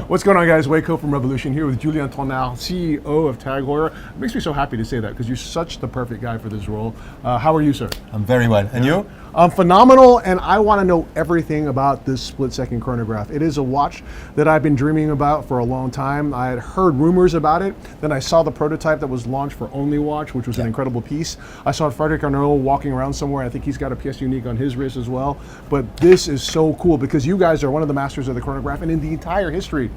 What's going on, guys? Waco from Revolution here with Julien Tornare, CEO of TAG Heuer. It makes me so happy to say that because you're such the perfect guy for this role. How are you, sir? I'm very well. And you? I'm phenomenal, and I want to know everything about this split-second chronograph. It is a watch that I've been dreaming about for a long time. I had heard rumors about it. Then I saw the prototype that was launched for Only Watch, which was an incredible piece. I saw Frederic Arnault walking around somewhere. I think he's got a pièce unique on his wrist as well. But this is so cool because you guys are one of the masters of the chronograph, and in the entire history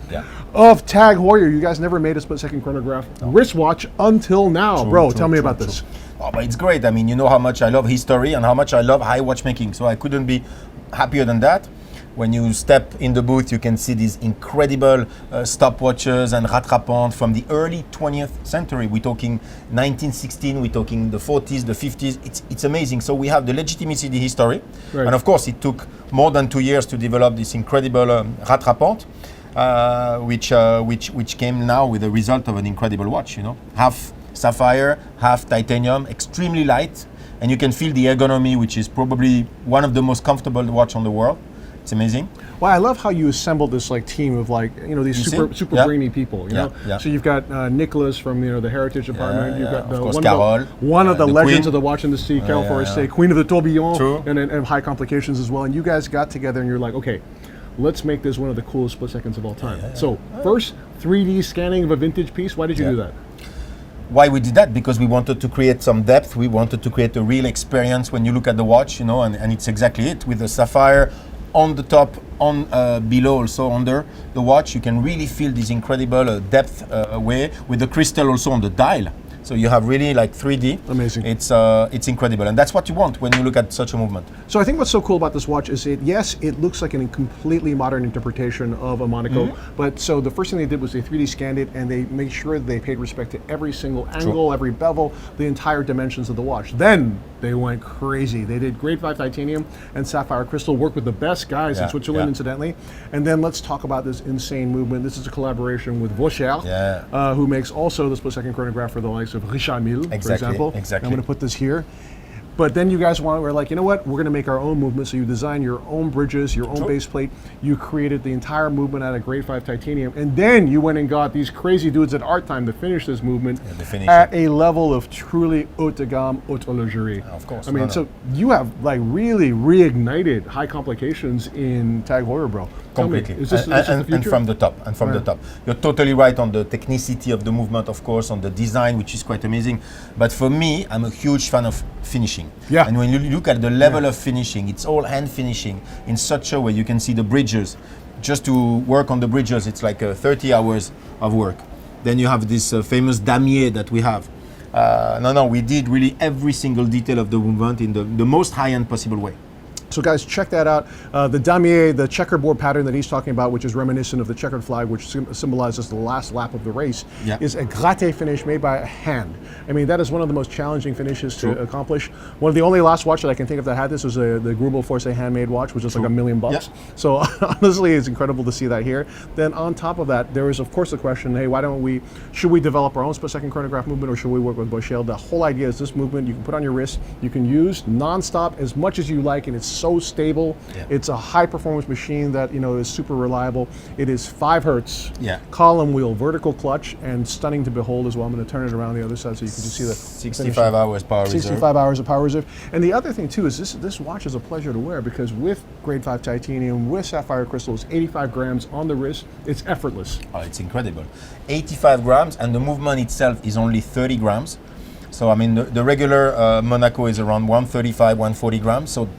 of TAG Heuer, you guys never made a split-second chronograph wristwatch until now. Bro, tell me about this. Oh, but it's great. I mean, you know how much I love history and how much I love high watchmaking. So I couldn't be happier than that. When you step in the booth, you can see these incredible stopwatches and rattrapantes from the early 20th century. We're talking 1916, we're talking the 40s, the 50s. It's amazing. So we have the legitimacy, the history. Right. And of course, it took more than 2 years to develop this incredible rattrapante, which came now with the result of an incredible watch, you know. Half sapphire, half titanium, extremely light. And you can feel the ergonomy, which is probably one of the most comfortable watch on the world. It's amazing. Well, I love how you assembled this team of these super brainy people. You know, so you've got Nicholas from the Heritage Department. You've got one of the legends Queen of the watch industry, Carol Forestier, Queen of the Tourbillon, and high complications as well. And you guys got together and you're like, okay, let's make this one of the coolest split seconds of all time. So first, 3D scanning of a vintage piece. Why did you do that? Why we did that? Because we wanted to create some depth. We wanted to create a real experience when you look at the watch, you know, and it's exactly it. With the sapphire on the top, below, also under the watch, you can really feel this incredible depth way with the crystal also on the dial. So you have really like 3D. Amazing. It's incredible, and that's what you want when you look at such a movement. So I think what's so cool about this watch is it looks like a completely modern interpretation of a Monaco. But so the first thing they did was they 3D scanned it and they made sure that they paid respect to every single angle, every bevel, the entire dimensions of the watch. Then they went crazy. They did grade 5 titanium and sapphire crystal, worked with the best guys in Switzerland, incidentally. And then let's talk about this insane movement. This is a collaboration with Vaucher, who makes also the split-second chronograph for the likes of Richard Mille, for example. Exactly. I'm going to put this here. But then you guys were like, you know what? We're going to make our own movement. So you design your own bridges, your own base plate. You created the entire movement out of grade 5 titanium. And then you went and got these crazy dudes at Art Time to finish this movement at a level of truly haute de gamme, haute horlogerie. Of course. I mean, so you have really reignited high complications in TAG Heuer, bro. Completely. Is this the future? And from the top. And from the top. You're totally right on the technicity of the movement, of course, on the design, which is quite amazing. But for me, I'm a huge fan of finishing. Yeah. And when you look at the level of finishing, it's all hand finishing in such a way. You can see the bridges. Just to work on the bridges, it's like 30 hours of work. Then you have this famous damier that we have. We did really every single detail of the movement in the most high-end possible way. So guys, check that out. The damier, the checkerboard pattern that he's talking about, which is reminiscent of the checkered flag, which symbolizes the last lap of the race, is a gratte finish made by hand. I mean, that is one of the most challenging finishes to accomplish. One of the only last watch that I can think of that had this was the Grubel Force handmade watch, which is like $1 million. So honestly, it's incredible to see that here. Then on top of that, there is of course the question, hey, should we develop our own split-second chronograph movement, or should we work with Vaucher? The whole idea is this movement you can put on your wrist, you can use non-stop as much as you like, and it's so stable. It's a high performance machine that is super reliable. It is 5 hertz, column wheel, vertical clutch, and stunning to behold as well. I'm going to turn it around the other side so you can just see the 65 hours power reserve. 65 hours of power reserve. And the other thing too is this watch is a pleasure to wear because with grade 5 titanium, with sapphire crystals, 85 grams on the wrist, it's effortless. Oh, it's incredible. 85 grams, and the movement itself is only 30 grams. So I mean the regular Monaco is around 135, 140 grams. So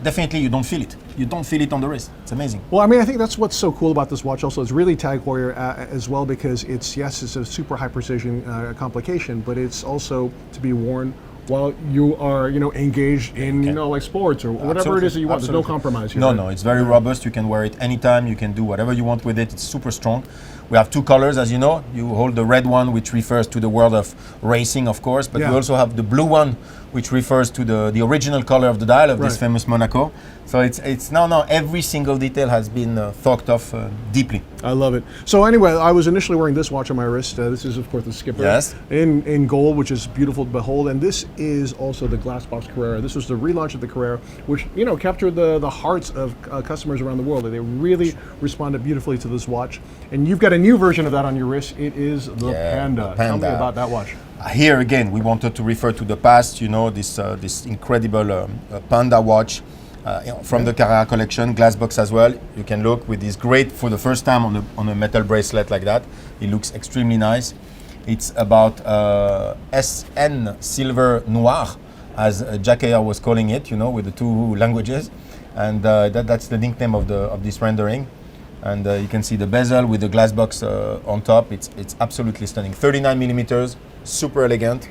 definitely you don't feel it. You don't feel it on the wrist. It's amazing. Well, I mean, I think that's what's so cool about this watch also. It's really TAG Heuer as well because it's a super high precision complication, but it's also to be worn while you are, engaged in, like sports or whatever it is that you want. There's no compromise here. No, it's very robust. You can wear it anytime. You can do whatever you want with it. It's super strong. We have 2 colors, as you know. You hold the red one, which refers to the world of racing, of course, but we also have the blue one, which refers to the original color of the dial of this Right. famous Monaco. So it's now every single detail has been thought of deeply. I love it. So anyway, I was initially wearing this watch on my wrist. This is, of course, the Skipper Yes. in gold, which is beautiful to behold. And this is also the glass box Carrera. This was the relaunch of the Carrera, which captured the hearts of customers around the world. They really responded beautifully to this watch. And you've got a new version of that on your wrist. It is the Panda. the Tell me Panda. about that watch. Here again, we wanted to refer to the past. This incredible Panda watch. From the Carrera collection, glass box as well. You can look with this great, for the first time on a metal bracelet like that. It looks extremely nice. It's about SN Silver Noir, as TAG Heuer was calling it, with the two languages. And that's the nickname of this rendering. And you can see the bezel with the glass box on top. It's absolutely stunning. 39 millimeters, super elegant.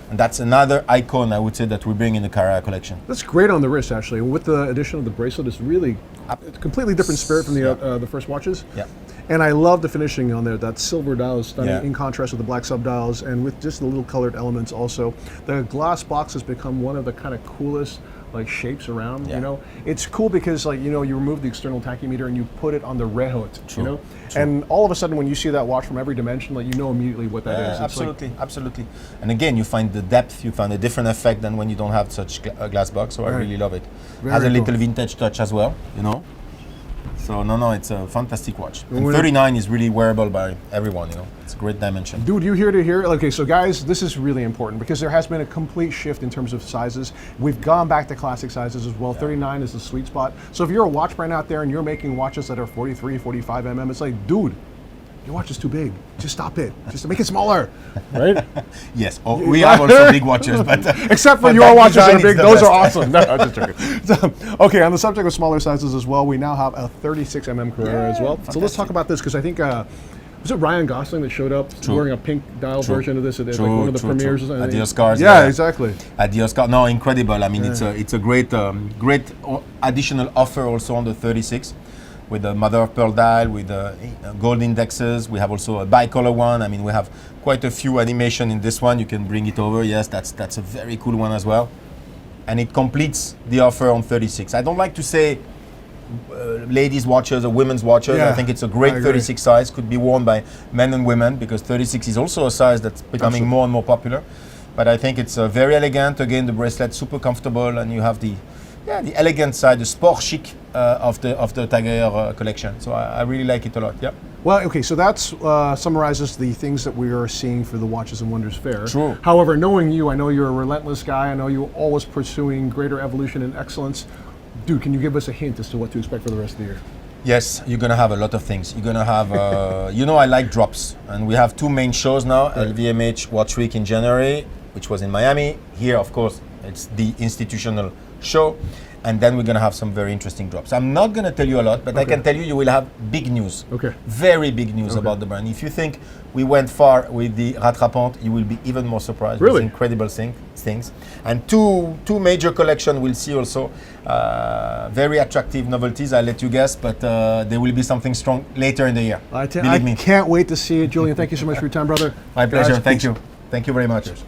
And that's another icon, I would say, that we bring in the Carrera collection. That's great on the wrist, actually. And with the addition of the bracelet, it's really a completely different spirit from the first watches. Yeah. And I love the finishing on there. That silver dial is stunning, Yeah. in contrast with the black subdials, and with just the little colored elements also. The glass box has become one of the kind of coolest shapes around. Yeah. It's cool because you remove the external tachymeter and you put it on the rehaut. True. And all of a sudden when you see that watch from every dimension, you know immediately what that is. It's Absolutely. And again, you find the depth, you find a different effect than when you don't have such a glass box. So I really love it. Has a Very little cool. vintage touch as well. So it's a fantastic watch. And 39 is really wearable by everyone. It's a great dimension. Dude, you hear to hear? Okay, so guys, this is really important because there has been a complete shift in terms of sizes. We've gone back to classic sizes as well. 39 is the sweet spot. So if you're a watch brand out there and you're making watches that are 43, 45 mm, it's like, dude, your watch is too big. Just stop it. Just make it smaller, right? Yes, we have also big watches, but except for but your that watches that design are is big, the those are best. awesome. No, I'm just joking. So, okay, on the subject of smaller sizes as well, we now have a 36 mm Carrera as well. So let's talk about this because I think was it Ryan Gosling that showed up wearing a pink dial version of this at one of the premieres? At the Oscars. Yeah, exactly. At the Oscars, no, incredible. I mean, it's a great additional offer also on the 36. With the mother of pearl dial, with gold indexes. We have also a bicolor one. I mean, we have quite a few animation in this one. You can bring it over. Yes, that's a very cool one as well. And it completes the offer on 36. I don't like to say ladies' watches or women's watches. Yeah, I think it's a great 36 size. Could be worn by men and women because 36 is also a size that's becoming more and more popular. But I think it's very elegant. Again, the bracelet super comfortable, and you have the elegant side, the sport chic of the TAG Heuer collection. So I really like it a lot. Yeah. Well, okay, so that summarizes the things that we are seeing for the Watches and Wonders Fair. True. However, knowing you, I know you're a relentless guy. I know you're always pursuing greater evolution and excellence. Dude, can you give us a hint as to what to expect for the rest of the year? Yes, you're gonna have a lot of things. You're gonna have, I like drops, and we have two main shows now. LVMH Watch Week in January, which was in Miami. Here, of course, it's the institutional show. And then we're going to have some very interesting drops. I'm not going to tell you a lot, but I can tell you will have big news. Okay. Very big news about the brand. If you think we went far with the Rattrapante, you will be even more surprised. Really? With incredible things. And two major collections we'll see also. Very attractive novelties, I'll let you guess, but there will be something strong later in the year. I Believe me. can't wait to see it. Julien, thank you so much for your time, brother. My pleasure. Guys, Thank peace. you. Thank you very much. Cheers.